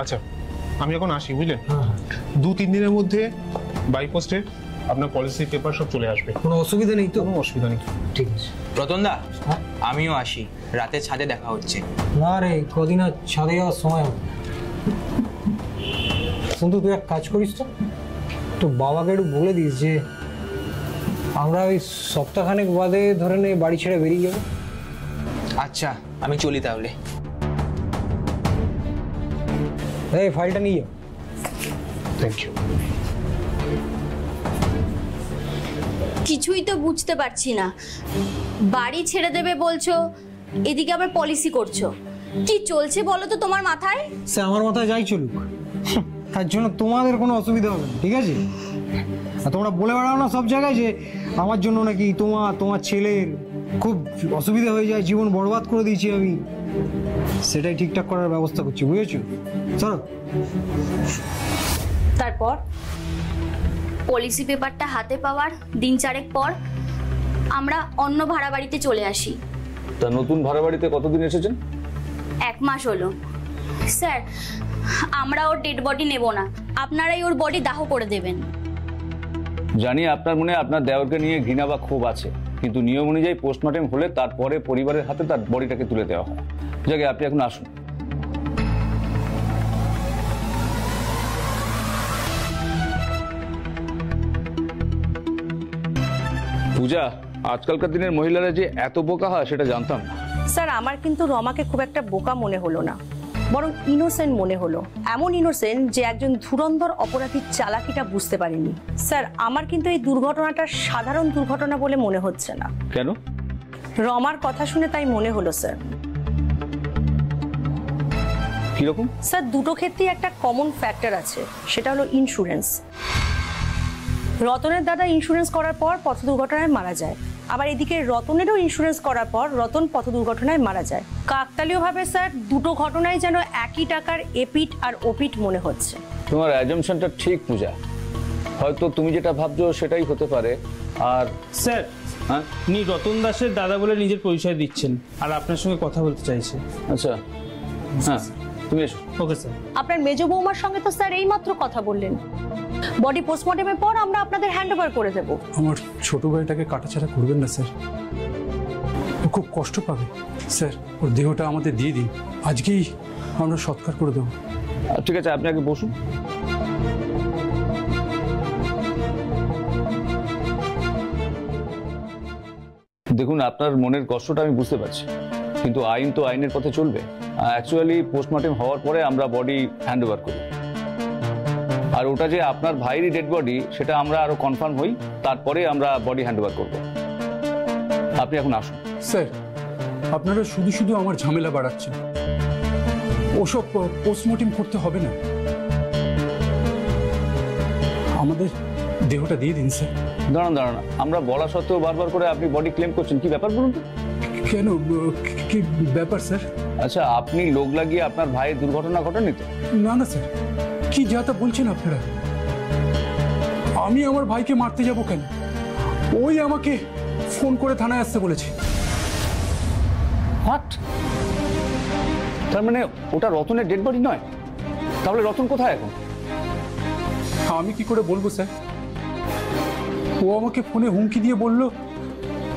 আচ্ছা আমি এখন আসি, বুঝলেন? 2-3 দিনের মধ্যে বাই পোস্টে আপনার পলিসি পেপার সব চলে আসবে। কোনো অসুবিধা নেই তো? কোনো অসুবিধা নেই। ঠিক আছে রতন দা, আমিও আসি, রাতে ছাদে দেখা হচ্ছে। না রে, কদিন আর ছাদে যাওয়ার সময় হবে। কিন্তু তুই এক কাজ করিস তো বাবাকে একটু বলে দিস যে আমরা ওই সপ্তাহখানেক বাদে ধরে নে বাড়ি ছেড়ে বেরিয়ে যাবো। আচ্ছা আমি চলি তাহলে। এই ফাইলটা নিয়ে যাও। Thank you. কিছুই তো বুঝতে পারছি না, বাড়ি ছেড়ে দেবে বলছো, এদিকে আবার পলিসি করছো, কি চলছে বলো তো তোমার মাথায়? সে আমার মাথায় যাই চলুক, তার জন্য তোমাদের কোনো অসুবিধা হবে না, ঠিক আছে? আর তোমরা বলে বেড়াও না সব জায়গায় যে আমার জন্য নাকি তোমার ছেলের খুব অসুবিধা হয়ে যায়, জীবন বরবাদ করে দিয়েছি আমি। সেটাই ঠিকঠাক করার ব্যবস্থা করছি, বুঝেছো? চলো। তারপর পলিসি পেপারটা হাতে পাওয়ার দিন 4 পর আমরা অন্য ভাড়া বাড়িতে চলে আসি। তা নতুন ভাড়া বাড়িতে কতদিন এসেছেন? 1 মাস হলো। স্যার, আমরা ওর ডেড বডি নেব না, আপনারাই ওর বডি দাহ করে দেবেন। জানি আপনার মনে আপনার দেওরকে নিয়ে ঘৃণা বা ক্ষোভ আছে, কিন্তু নিয়ম অনুযায়ী পোস্টমর্টেম হলে তারপরে পরিবারের হাতে তার বডিটাকে তুলে দেওয়া হয়। যাকে আপনি এখন আসুন। পূজা, আজকালকার দিনের মহিলারা যে এত বোকা হয় সেটা জানতাম না। স্যার, আমার কিন্তু রমাকে খুব একটা বোকা মনে হলো না, বরং ইনোসেন্ট মনে হলো। এমন ইনোসেন্ট যে একজন ধুরন্ধর অপরাধীর চালাকিটা বুঝতে পারেনি। স্যার, আমার কিন্তু এই দুর্ঘটনাটা সাধারণ দুর্ঘটনা বলে মনে হচ্ছে না। কেন? রমার কথা শুনে তাই মনে হলো স্যার। কিরকম? স্যার, দুটো ক্ষেত্রেই একটা কমন ফ্যাক্টর আছে, সেটা হলো ইন্স্যুরেন্স। রতনের দাদা ইন্স্যুরেন্স করার পর পথ দুর্ঘটনায় মারা যায়, আবার এদিকে রতনেরও ইন্স্যুরেন্স করার পর রতন পথ দুর্ঘটনায় মারা যায়। কাকতালীয়ভাবে স্যার দুটো ঘটনায় যেন একই টাকার এপিট আর ওপিট মনে হচ্ছে। তোমার অ্যাজাম্পশনটা ঠিক পূজা, হয়তো তুমি যেটা ভাবছো সেটাই হতে পারে। আর স্যার, হ্যাঁ, উনি রতন দাসের দাদা বলে নিজের পরিচয় দিচ্ছেন আর আপনার সঙ্গে কথা বলতে চাইছে। আচ্ছা, হ্যাঁ তুমি এসো। Okay sir. আপনার মেজ বৌমার সঙ্গে তো স্যার এইমাত্র কথা বললেন। বডি পোস্টমর্টেমের পর আমরা আপনাদের হ্যান্ডওভার করে দেব। আমার ছোট ভাইটাকে কাটাছাড়া করবেন না স্যার, ও খুব কষ্ট পাবে। স্যার, ওর দেহটা আমাদের দিয়ে দিন, আজকেই আমরা সৎকার করে দেবো। ঠিক আছে, আপনি আগে বসুন। দেখুন, আপনার মনের কষ্টটা আমি বুঝতে পারছি, কিন্তু আইন তো আইনের পথে চলবে। অ্যাকচুয়ালি পোস্টমর্টেম হওয়ার পরে আমরা বডি হ্যান্ড ওভার করি, আর ওটা যে আপনার ভাইয়েরই ডেড বডি সেটা আমরা আরো কনফার্ম হই, তারপরে আমরা বডি হ্যান্ড ওভার করবো। আপনি এখন আসুন। স্যার, আপনারা শুধু শুধু আমার ঝামেলা বাড়াচ্ছেন, ওসব পোস্টমর্টেম করতে হবে না, আমাদের দেহটা দিয়ে দিন স্যার। দাঁড়ান, আমরা বলা সত্ত্বেও বারবার করে আপনি বডি ক্লেম করছেন, কি ব্যাপার বলুন তো? কেন, কি ব্যাপার স্যার? আচ্ছা, আপনি লোক লাগিয়ে আপনার ভাইয়ের দুর্ঘটনা ঘটেনি তো? না না স্যার, কি যা তা বলছেন আপনারা। আমি আমার ভাইকে মারতে যাব কেন? ওই আমাকে ফোন করে থানায় আসতে বলেছে। হোয়াট? তার মানে ওটা রতনের ডেড বডি নয়? তাহলে রতন কোথায় এখন? আমি কি করে বলবো স্যার? ও আমাকে ফোনে হুমকি দিয়ে বলল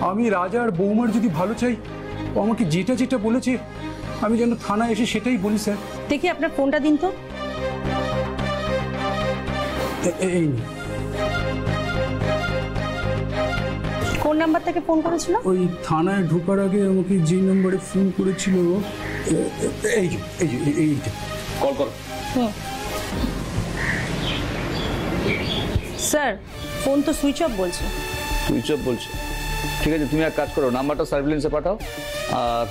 আমি রাজা আর বৌমার যদি ভালো চাই, ও আমাকে যেটা যেটা বলেছে আমি যেন থানায় এসে সেটাই বলি স্যার। দেখি আপনার ফোনটা দিন তো। এই কোন নাম্বার থেকে ফোন করেছিল? ওই থানায় ঢোকার আগে আমাকে যে নম্বরে ফোন করেছিল, এইটা কল করো। স্যার, ফোন তো সুইচ অফ বলছে। সুইচ অফ বলছে? ঠিক আছে, তুমি এক কাজ করো, নাম্বারটা সার্ভিলেন্সে পাঠাও, আর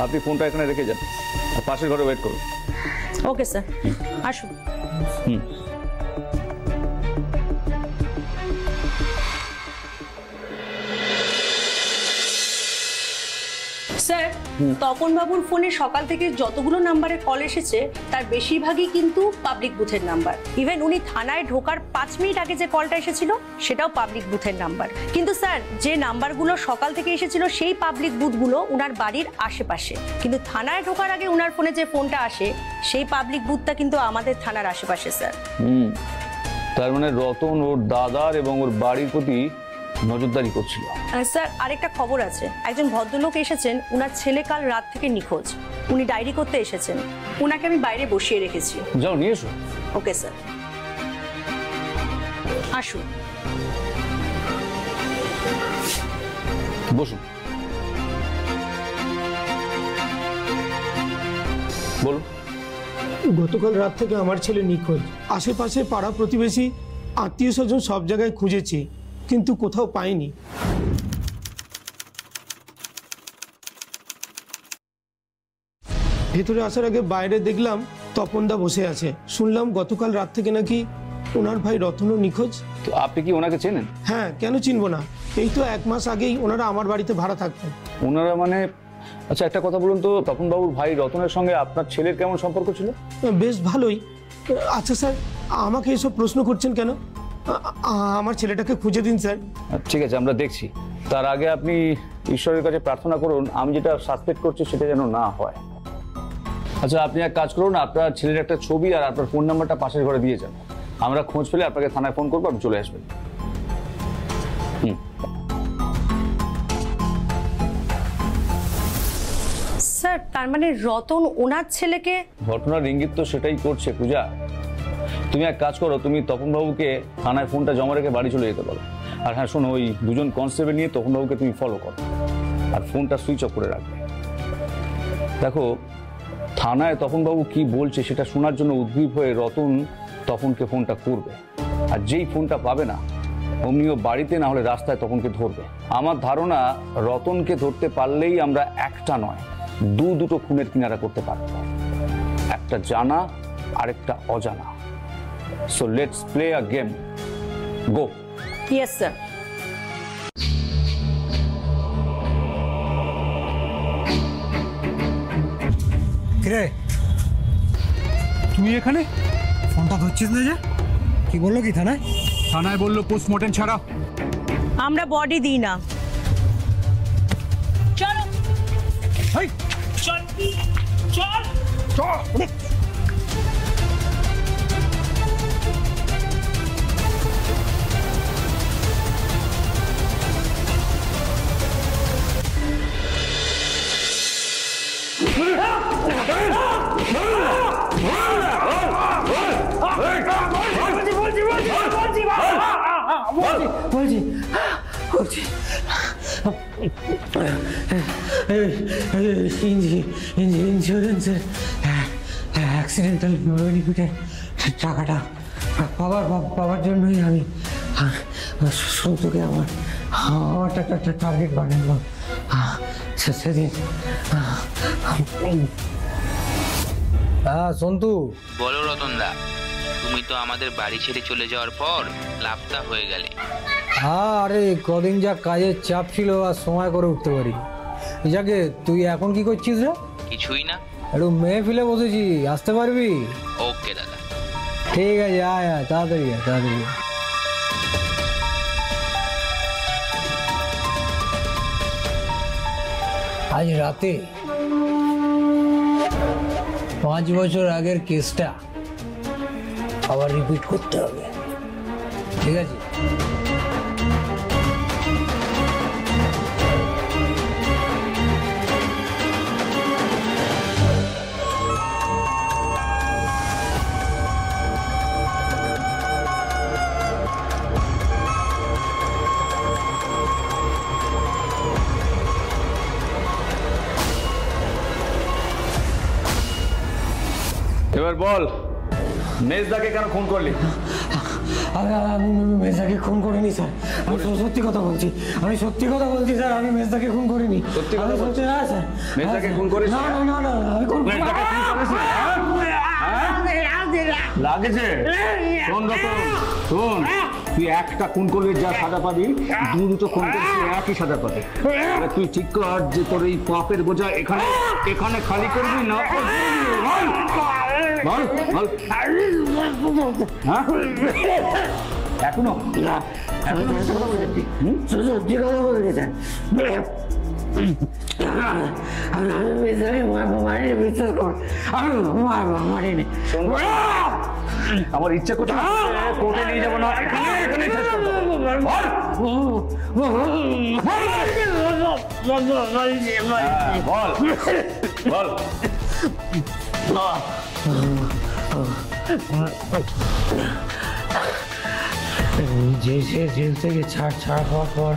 আপনি ফোনটা এখানে রেখে যান, আর পাশের ঘরে ওয়েট করুন। ওকে স্যার, আসুন। স্যার, তপন বাবুর ফোনে সকাল থেকে যতগুলো নাম্বারে কল এসেছে তার বেশিরভাগই কিন্তু পাবলিক বুথের নাম্বার। ইভেন উনি থানায় ঢোকার 5 মিনিট আগে যে কলটা এসেছিল সেটাও পাবলিক বুথের নাম্বার। কিন্তু স্যার, যে নাম্বারগুলো সকাল থেকে এসেছিল সেই পাবলিক বুথগুলো উনার বাড়ির আশেপাশে, কিন্তু থানায় ঢোকার আগে উনার ফোনে যে ফোনটা আসে সেই পাবলিক বুথটা কিন্তু আমাদের থানার আশেপাশে স্যার। তার মানে রতন ওর দাদার এবং ওর বাড়ির প্রতি নজরদারি করছিল। স্যার, আরেকটা খবর আছে, একজন ভদ্রলোক এসেছেন, উনার ছেলে কাল রাত থেকে নিখোঁজ। উনি ডায়েরি করতে এসেছেন, উনাকে আমি বাইরে বসিয়ে রেখেছি। যাও নিয়ে এসো। ওকে স্যার, আসুন। বসুন। বলুন। গতকাল রাত থেকে আমার ছেলে নিখোঁজ। আশেপাশে পাড়া প্রতিবেশী আত্মীয় স্বজন সব জায়গায় খুঁজেছি, কিন্তু কোথাও পাইনি। ভেতরে আসার আগে বাইরে দেখলাম তপনদা বসে আছে। শুনলাম গতকাল রাত থেকে নাকি ওনার ভাই রতনও নিখোঁজ। তো আপনি কি ওনাকে চেনেন? হ্যাঁ, কেন চিনবো না, এই তো 1 মাস আগেই ওনারা আমার বাড়িতে ভাড়া থাকতেন। ওনারা মানে? আচ্ছা একটা কথা বলুন তো, তপনবাবুর ভাই রতনের সঙ্গে আপনার ছেলের কেমন সম্পর্ক ছিল? বেশ ভালোই। আচ্ছা স্যার, আমাকে এসব প্রশ্ন করছেন কেন? আমার ছেলেটাকে খুঁজে দিন স্যার। ঠিক আছে, আমরা দেখছি। তার আগে আপনি ঈশ্বরের কাছে প্রার্থনা করুন আমি যেটা সাসপেক্ট করছি সেটা যেন না হয়। আচ্ছা আপনি এক কাজ করুন, আপনার ছেলের একটা ছবি আর আপনার ফোন নাম্বারটা পাশের ঘরে দিয়ে যান। আমরা খোঁজ পেলে আপনাকে থানায় ফোন করবো, আপনি চলে আসবেন। স্যার তার মানে রতন ওনার ছেলেকে? ঘটনার ইঙ্গিত তো সেটাই করছে পূজা। তুমি এক কাজ করো, তুমি তপনবাবুকে থানায় ফোনটা জমা রেখে বাড়ি চলে যেতে পারো। আর হ্যাঁ শোনো, ওই 2 জন কনস্টেবল নিয়ে তপনবাবুকে তুমি ফলো করো আর ফোনটা সুইচ অফ করে রাখবে। দেখো থানায় তপনবাবু কি বলছে সেটা শোনার জন্য উদ্গ্রীব হয়ে রতন তপনকে ফোনটা করবে, আর যেই ফোনটা পাবে না অমনিও বাড়িতে না হলে রাস্তায় তপনকে ধরবে। আমার ধারণা রতনকে ধরতে পারলেই আমরা একটা নয় দুটো খুনের কিনারা করতে পারবো, একটা জানা আরেকটা অজানা। So let's play a game, go. Yes sir. কিরে তুই এখানে? ফোনটা ধরছিস না যে? কি বললো কি থানায়? থানায় বললো পোস্টমর্টেম ছাড়া আমরা বডি দিই না। চলো চল চল চল। বলছি ইন্স্যুরেন্সের অ্যাক্সিডেন্টাল বেনিফিটের টাকাটা পাওয়ার জন্যই আমি সন্তুকে আমার টার্গেট বানালাম সেদিন। হ্যাঁ সন্তু বলো রতনদা, তুমি তো আমাদের বাড়ি ছেড়ে চলে যাওয়ার পর লাপতা হয়ে গেলে। হ্যাঁ আরে কদিন যা কাজের চাপ ছিল আর সময় করে উঠতে পারি। যাকে তুই এখন কি করছিস রে? কিছুই না, একটু মেহফিলে বসেছি, আসতে পারবি? ওকে দাদা। ঠিক আছে আয় আয়, তাড়াতাড়ি আয় তাড়াতাড়ি। আজ রাতে 5 বছর আগের কেসটা আবার রিপিট করতে হবে, ঠিক আছে? এবার বল, মেজদাকে কেন খুন করলি? আমি মেজদাকে খুন করিনি স্যার, আমি সত্যি কথা বলছি, স্যার, আমি মেজদাকে খুন করিনি। সত্যি কথা বলছি? না স্যার। মেজদাকে খুন করিস? না আমি খুন করিনি। লাগেছে? শোন রতন, শোন, তুই একটা খুন করলে যা সাজা পাবি, দুটো খুন করলে একই সাজা পাবি। তুই ঠিক কর যে তোর এই পাপের বোঝা এখানে খালি করবি না। বল বল। এখনো সত্যি কথা বলছি স্যার, আমি মেজদাকে মারিনি, বিশ্বাস কর, আমি মারিনি। আমার ইচ্ছা করছে কোর্টে নিয়ে যাবো না, এখানে শেষ করবো। বল বল। জেল থেকে ছাড় হওয়ার পর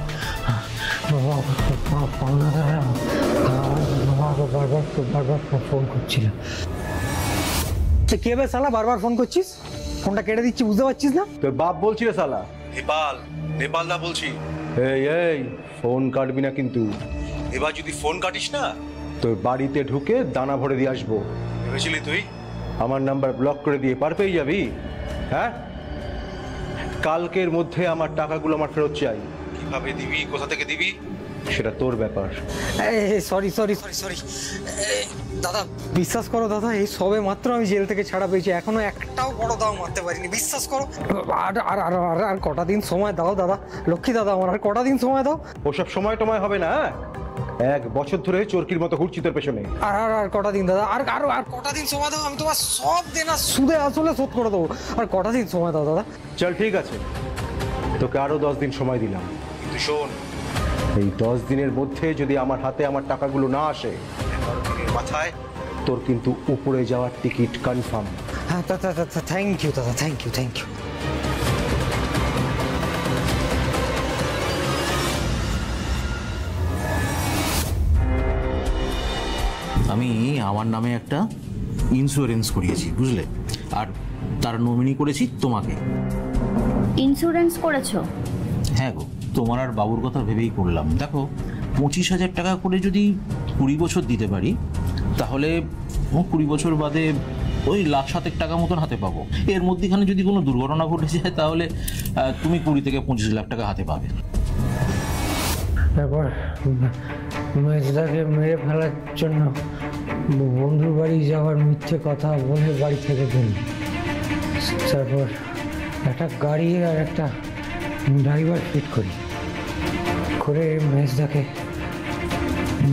বারবার ফোন করছিল। কে বে শালা বারবার ফোন করছিস? ফোনটা কেটে দিচ্ছি, বুঝতে পারছিস না? তোর বাপ বলছি রে শালা। নেপাল না বলছি। এই ফোন কাটবি না কিন্তু। এবার যদি ফোন কাটিস না তোর বাড়িতে ঢুকে দানা ভরে দিয়ে আসবো। ভেবেছিলি তুই আমার নাম্বার ব্লক করে দিয়ে পার পেয়ে যাবি? হ্যাঁ কালকের মধ্যে আমার টাকাগুলো আমার ফেরত চাই। কিভাবে দিবি, কোথা থেকে দিবি, সেটা তোর ব্যাপার। সরি সরি সরি সরি দাদা, বিশ্বাস করো দাদা, এই সবে মাত্র আমি জেল থেকে ছাড়া পেয়েছি, এখনো একটাও বড় দাও মারতে পারিনি, বিশ্বাস করো। আর আর আর আর আর কটা দিন সময় দাও দাদা, লক্ষ্মী দাদা, আমার আর কটা দিন সময় দাও। ওসব সময় টময় হবে না, 1 বছর ধরে চোরকির মতো ঘুরছি তোর পেছনে। আর আর আর কটা দিন দাদা, আর আর আর কটা দিন সময় দাও, আমি তোমার সব দেনা সুদে আসলে শোধ করে দেবো, আর কটা দিন সময় দাও দাদা। চল ঠিক আছে, তোকে আরো 10 দিন সময় দিলাম, কিন্তু শোন, এই 10 দিনের মধ্যে যদি আমার হাতে আমার টাকাগুলো না আসে, 11 দিনের মাথায় তোর কিন্তু উপরে যাওয়ার টিকিট কনফার্ম। হ্যাঁ থ্যাংক ইউ দাদা, থ্যাংক ইউ থ্যাংক ইউ। আমি আমার নামে একটা ইন্স্যুরেন্স করিয়েছি, বুঝলে, আর তার নমিনি করেছি তোমাকে। ইন্স্যুরেন্স করেছো? হ্যাঁ গো, তোমার আর বাবুর কথা ভেবেই করলাম। দেখো, 25,000 টাকা করে যদি 20 বছর দিতে পারি, তাহলে 20 বছর বাদে ওই 1,07,000 টাকা মতন হাতে পাবো। এর মধ্যেখানে যদি কোনো দুর্ঘটনা ঘটে যায়, তাহলে তুমি 20 থেকে 25 লাখ টাকা হাতে পাবে। তারপর মেজদাকে মেরে ফেলার জন্য বন্ধুর বাড়ি যাওয়ার মিথ্যে কথা বলে বাড়ি থেকে দিন। তারপর একটা গাড়ি আর একটা ড্রাইভার ফিট করি, করে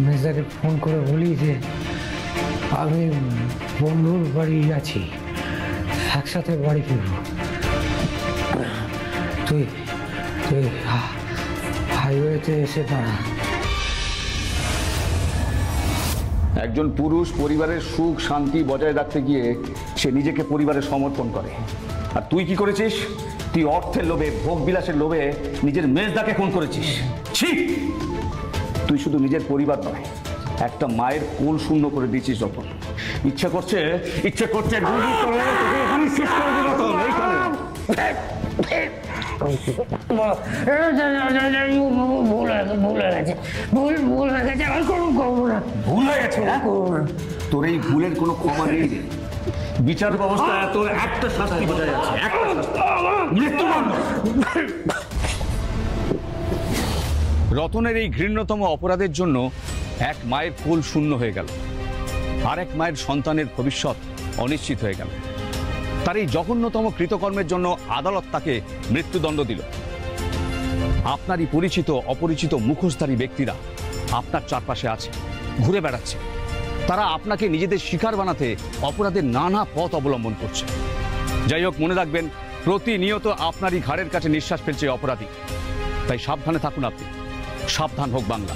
মেজদাকে ফোন করে বলি যে আমি বন্ধুর বাড়ি আছি, একসাথে বাড়ি ফিরব, তুই হাইওয়েতে এসে দাঁড়া। একজন পুরুষ পরিবারের সুখ শান্তি বজায় রাখতে গিয়ে সে নিজেকে পরিবারে সমর্পণ করে, আর তুই কি করেছিস? তুই অর্থের লোভে, ভোগ বিলাসের লোভে নিজের মেজদাকে খুন করেছিস। ছি! তুই শুধু নিজের পরিবার নয়, একটা মায়ের কোল শূন্য করে দিয়েছিস রতন। ইচ্ছে করছে গুলি করে তোকে এখানে শেষ করে দিই রতন, এইখানে। ভুল হয়ে গেছে, তোর এই ভুলের কোনো ক্ষমা নেই। বিচার ব্যবস্থা তোর একটা শাস্তি বোঝা যাচ্ছে, মৃত্যুদণ্ড। রতনের এই ঘৃণ্যতম অপরাধের জন্য এক মায়ের কোল শূন্য হয়ে গেল, আর এক মায়ের সন্তানের ভবিষ্যৎ অনিশ্চিত হয়ে গেল। তার এই জঘন্যতম কৃতকর্মের জন্য আদালত তাকে মৃত্যুদণ্ড দিল। আপনারই পরিচিত অপরিচিত মুখোশধারী ব্যক্তিরা আপনার চারপাশে আছে, ঘুরে বেড়াচ্ছে। তারা আপনাকে নিজেদের শিকার বানাতে অপরাধের নানা পথ অবলম্বন করছে। যাই হোক, মনে রাখবেন, প্রতিনিয়ত আপনারই ঘাড়ের কাছে নিঃশ্বাস ফেলছে অপরাধী। তাই সাবধানে থাকুন আপনি, সাবধান হোক বাংলা।